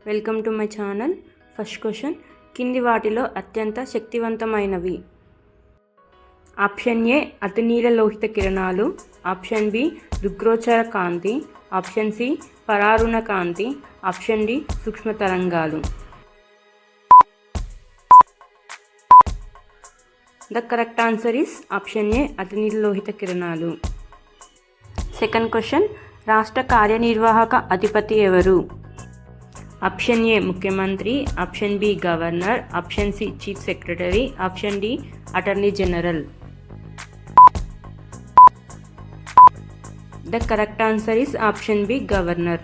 Welcome to my channel. First question, కింది వాటిలో అత్యంత శక్తివంతమైనవి? ఆప్షన్ ఏ అతినీల లోహిత కిరణాలు, ఆప్షన్ బి దుగ్గోచర కాంతి, ఆప్షన్ సి పరారుణ కాంతి, ఆప్షన్ డి సూక్ష్మ తరంగాలు. The correct answer is option A అతినీల లోహిత కిరణాలు. సెకండ్ క్వశ్చన్, రాష్ట్ర కార్యనిర్వాహక అధిపతి ఎవరు? ఆప్షన్ ఏ ముఖ్యమంత్రి, option B governor, option C chief secretary, option D attorney general. The correct answer is option B governor.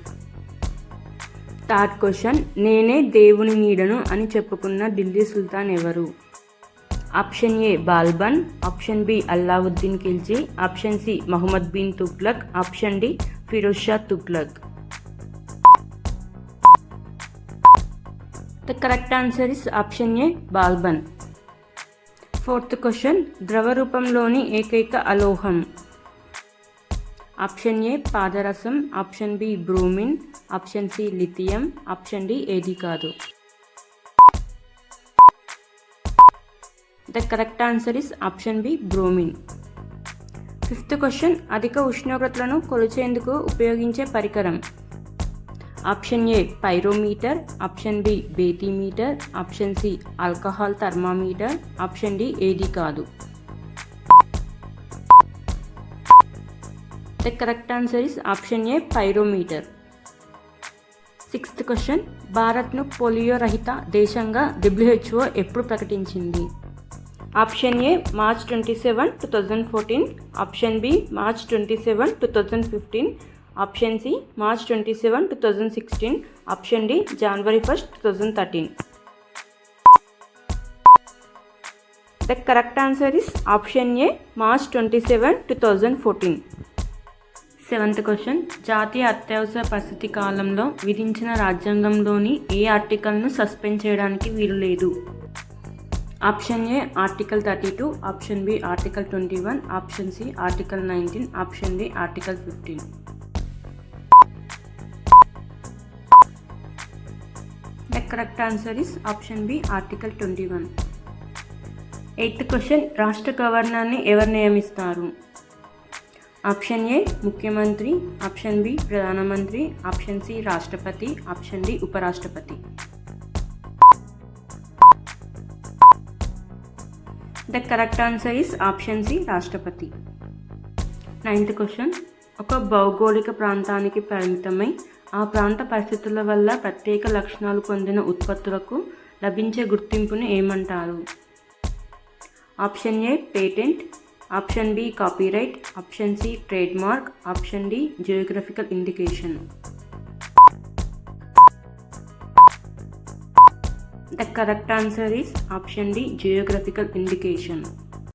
Third question, నేనే దేవుని నీడను అని చెప్పుకున్న ఢిల్లీ సుల్తాన్ ఎవరు? Option A Balban, option B Alauddin Khilji, option C Muhammad bin Tughlaq, option D Firoz Shah Tughlaq. The correct answer is option A Balban. Fourth question, ద్రవ రూపంలోని ఏకైక అలోహం? ఆప్షన్ ఏ పాదరసం, option B bromine, option C lithium, option D ఏది కాదు. The correct answer is option B bromine. Fifth question, అధిక ఉష్ణోగ్రతలను కొలిచేందుకు ఉపయోగించే పరికరం? Option A pyrometer, option B bathymeter, option C alcohol thermometer, option D ఏది కాదు. The correct answer is option A pyrometer. Sixth question, భారత్ను పోలియో రహిత దేశంగా WHO ఎప్పుడు ప్రకటించింది? Option A March 27, 2014, option B March 27, 2015, option C March 27, 2016, option D జనవరి 1, 2013. The correct answer is option A March 27, 2014. Seventh question, జాతీయ అత్యవసర పరిస్థితి కాలంలో విధించిన రాజ్యాంగంలోని ఏ ఆర్టికల్ను సస్పెండ్ చేయడానికి వీలు లేదు? Option A article 32, option B article 21, option C article 19, option D article 15. The correct answer is option B article 21. Eighth question, రాష్ట్ర గవర్నర్ని ఎవరు నియమిస్తారు? ఆప్షన్ ఏ ముఖ్యమంత్రి, ఆప్షన్ బి ప్రధానమంత్రి, ఆప్షన్ సి రాష్ట్రపతి, ఆప్షన్ డి ఉపరాష్ట్రపతి. The correct answer is option C రాష్ట్రపతి. Ninth question, ఒక భౌగోళిక ప్రాంతానికి పరిమితమై ఆ ప్రాంత పరిస్థితుల వల్ల ప్రత్యేక లక్షణాలు పొందిన ఉత్పత్తులకు లభించే గుర్తింపును ఏమంటారు? Option A patent, option B copyright, option C trade mark, option D geographical indication. The correct answer is option D geographical indication.